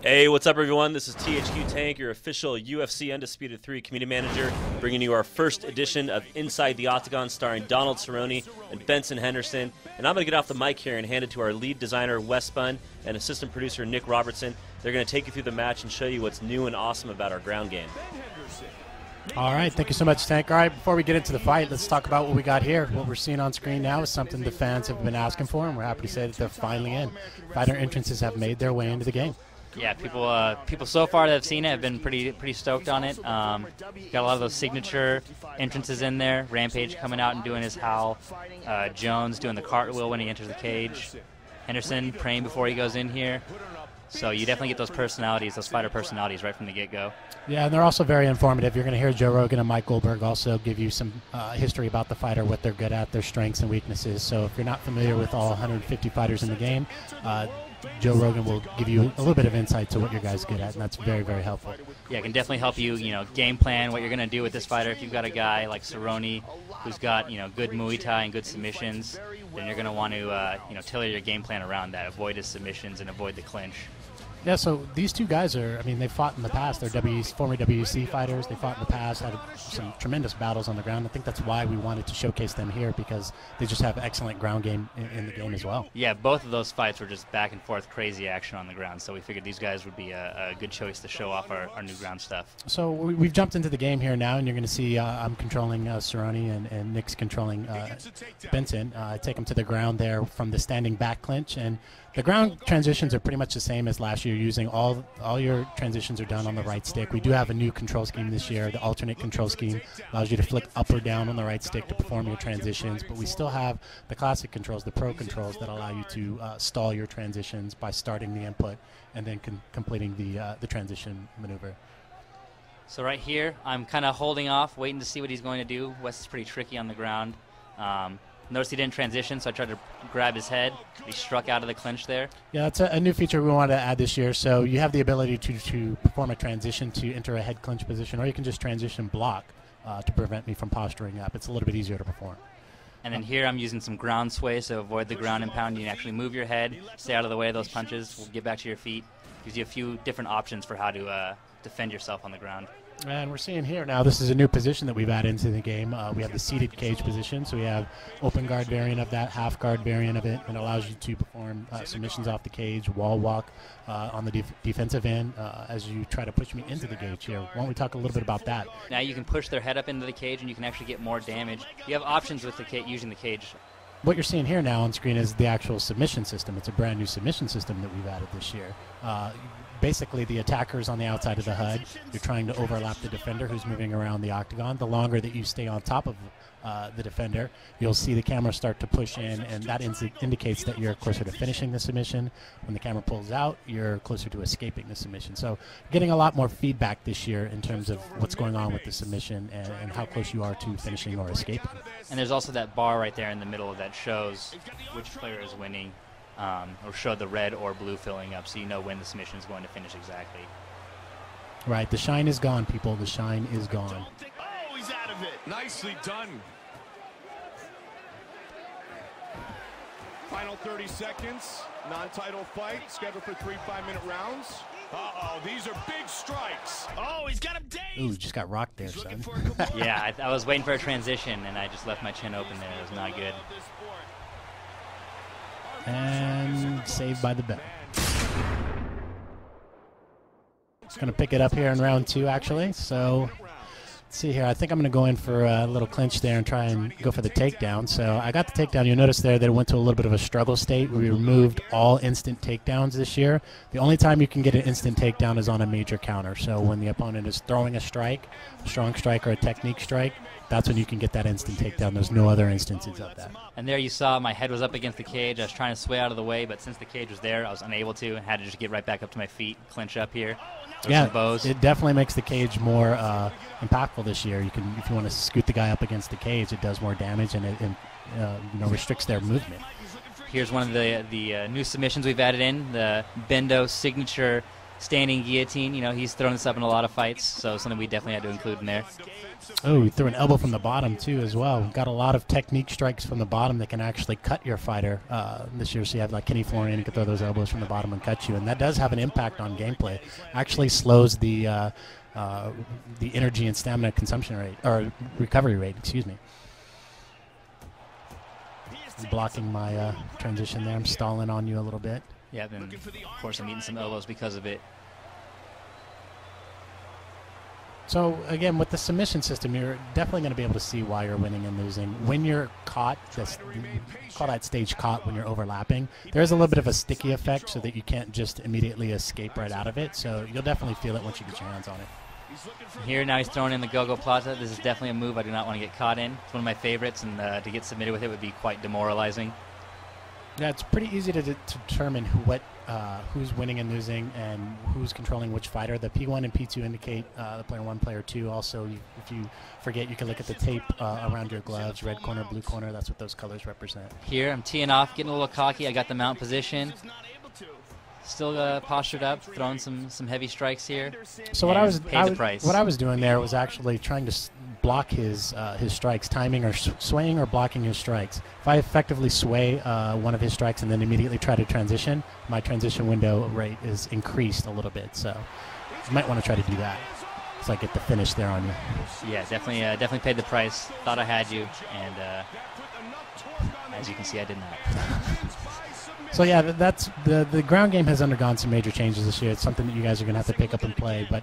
Hey, what's up, everyone? This is THQ Tank, your official UFC Undisputed 3 community manager, bringing you our first edition of Inside the Octagon, starring Donald Cerrone and Benson Henderson. And I'm going to get off the mic here and hand it to our lead designer, Wes Bunn, and assistant producer, Nick Robertson. They're going to take you through the match and show you what's new and awesome about our ground game. All right, thank you so much, Tank. All right, before we get into the fight, let's talk about what we got here. What we're seeing on screen now is something the fans have been asking for, and we're happy to say that they're finally in. Fighter entrances have made their way into the game. Yeah, people so far that have seen it have been pretty stoked on it. Got a lot of those signature entrances in there. Rampage coming out and doing his howl. Jones doing the cartwheel when he enters the cage. Henderson praying before he goes in here. So you definitely get those personalities, those fighter personalities, right from the get-go. Yeah, and they're also very informative. You're going to hear Joe Rogan and Mike Goldberg also give you some history about the fighter, what they're good at, their strengths and weaknesses. So if you're not familiar with all 150 fighters in the game, Joe Rogan will give you a little bit of insight to what your guy's good at, and that's very, very helpful. Yeah, it can definitely help you, game plan what you're going to do with this fighter. If you've got a guy like Cerrone who's got, good Muay Thai and good submissions, then you're going to want to, tailor your game plan around that. Avoid his submissions and avoid the clinch. Yeah, so these two guys they fought in the past. They're former WEC fighters. They fought in the past, had some tremendous battles on the ground. I think that's why we wanted to showcase them here, because they just have excellent ground game in the game as well. Yeah, both of those fights were just back and forth, crazy action on the ground. So we figured these guys would be a good choice to show off our new ground stuff. So we've jumped into the game here now, and you're going to see I'm controlling Cerrone and Nick's controlling Benson. I take him to the ground there from the standing back clinch, and the ground transitions are pretty much the same as last year. Using all your transitions are done on the right stick. We do have a new control scheme this year. The alternate control scheme allows you to flick up or down on the right stick to perform your transitions, but we still have the classic controls, the pro controls, that allow you to stall your transitions by starting the input and then completing the transition maneuver. So right here, I'm kind of holding off, waiting to see what he's going to do. Wes is pretty tricky on the ground. Notice he didn't transition, so I tried to grab his head. He struck out of the clinch there. Yeah, that's a new feature we wanted to add this year. So you have the ability to perform a transition to enter a head clinch position, or you can just transition block to prevent me from posturing up. It's a little bit easier to perform. And then here I'm using some ground sway, so avoid the ground and pound. You can actually move your head, stay out of the way of those punches. We'll get back to your feet. Gives you a few different options for how to defend yourself on the ground. And we're seeing here now, this is a new position that we've added into the game. We have the seated cage position, so we have open guard variant of that, half guard variant of it, and it allows you to perform submissions off the cage, wall walk on the defensive end as you try to push me into the cage here. Why don't we talk a little bit about that? Now you can push their head up into the cage, and you can actually get more damage. You have options with using the cage. What you're seeing here now on screen is the actual submission system. It's a brand new submission system that we've added this year. Basically, the attacker's on the outside of the HUD. You're trying to overlap the defender who's moving around the octagon. The longer that you stay on top of the defender, you'll see the camera start to push in, and that indicates that you're closer to finishing the submission. When the camera pulls out, you're closer to escaping the submission. So getting a lot more feedback this year in terms of what's going on with the submission and how close you are to finishing or escaping. And there's also that bar right there in the middle that shows which player is winning. Or show the red or blue filling up, so you know when the submission is going to finish exactly. Right, the shine is gone, people. The shine is gone. Oh, he's out of it. Nicely done. Final 30 seconds. Non-title fight scheduled for 3 5-minute rounds. Uh-oh, these are big strikes. Oh, he's got him dazed. Ooh, just got rocked there, son. Yeah, I was waiting for a transition, and I just left my chin open there. It was not good. And saved by the bell. Just going to pick it up here in round 2, actually. So let's see here. I think I'm going to go in for a little clinch there and try and go for the takedown. So I got the takedown. You'll notice there that it went to a little bit of a struggle state. We removed all instant takedowns this year. The only time you can get an instant takedown is on a major counter. So when the opponent is throwing a strike, a strong strike or a technique strike, that's when you can get that instant takedown. There's no other instances of that. And there you saw my head was up against the cage. I was trying to sway out of the way, but since the cage was there, I was unable to and had to just get right back up to my feet, clinch up here. Yeah, it definitely makes the cage more impactful this year. You can, if you want to scoot the guy up against the cage, it does more damage and it restricts their movement. Here's one of the new submissions we've added in, the Bendo signature standing guillotine. You know, he's thrown this up in a lot of fights, so something we definitely had to include in there. Oh, he threw an elbow from the bottom, too, as well. Got a lot of technique strikes from the bottom that can actually cut your fighter this year. So you have like Kenny Florian who can throw those elbows from the bottom and cut you. And that does have an impact on gameplay. Actually slows the energy and stamina consumption rate, or recovery rate, excuse me. I'm blocking my transition there. I'm stalling on you a little bit. Yeah, and of course I'm eating some elbows because of it. So, again, with the submission system, you're definitely going to be able to see why you're winning and losing. When you're caught, call that stage caught when you're overlapping, there's a little bit of a sticky effect so that you can't just immediately escape right out of it. So you'll definitely feel it once you get your hands on it. Here now he's throwing in the Go-Go Plata. This is definitely a move I do not want to get caught in. It's one of my favorites, and to get submitted with it would be quite demoralizing. Yeah, it's pretty easy to determine who's winning and losing and who's controlling which fighter. The P1 and P2 indicate the player 1, player 2. Also, if you forget, you can look at the tape around your gloves, red corner, blue corner. That's what those colors represent. Here, I'm teeing off, getting a little cocky. I got the mount position. Still postured up, throwing some heavy strikes here. So what I was doing there was actually trying to block his strikes, timing or swaying or blocking his strikes. If I effectively sway one of his strikes and then immediately try to transition, my transition window rate is increased a little bit. So you might want to try to do that. So I get the finish there on you. Yeah, definitely paid the price. Thought I had you, and as you can see, I did not. So yeah, that's the ground game has undergone some major changes this year. It's something that you guys are going to have to pick up and play. But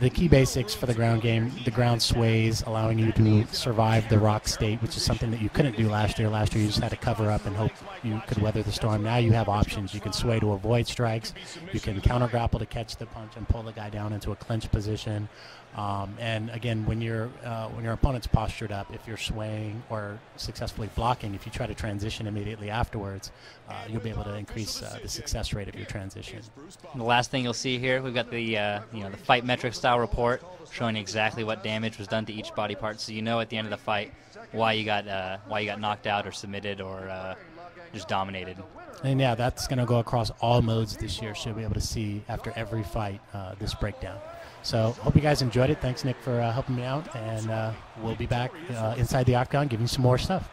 the key basics for the ground game, the ground sways, allowing you to survive the rock state, which is something that you couldn't do last year. Last year you just had to cover up and hope you could weather the storm. Now you have options. You can sway to avoid strikes. You can counter grapple to catch the punch and pull the guy down into a clinch position. And again, when your opponent's postured up, if you're swaying or successfully blocking, if you try to transition immediately afterwards, you'll be able to increase the success rate of your transition. And the last thing you'll see here, we've got the the fight metric style report showing exactly what damage was done to each body part, so you know at the end of the fight why you got knocked out or submitted or just dominated. And yeah, that's going to go across all modes this year, so you'll be able to see after every fight this breakdown. So hope you guys enjoyed it. Thanks, Nick, for helping me out, and we'll be back inside the Octagon giving you some more stuff.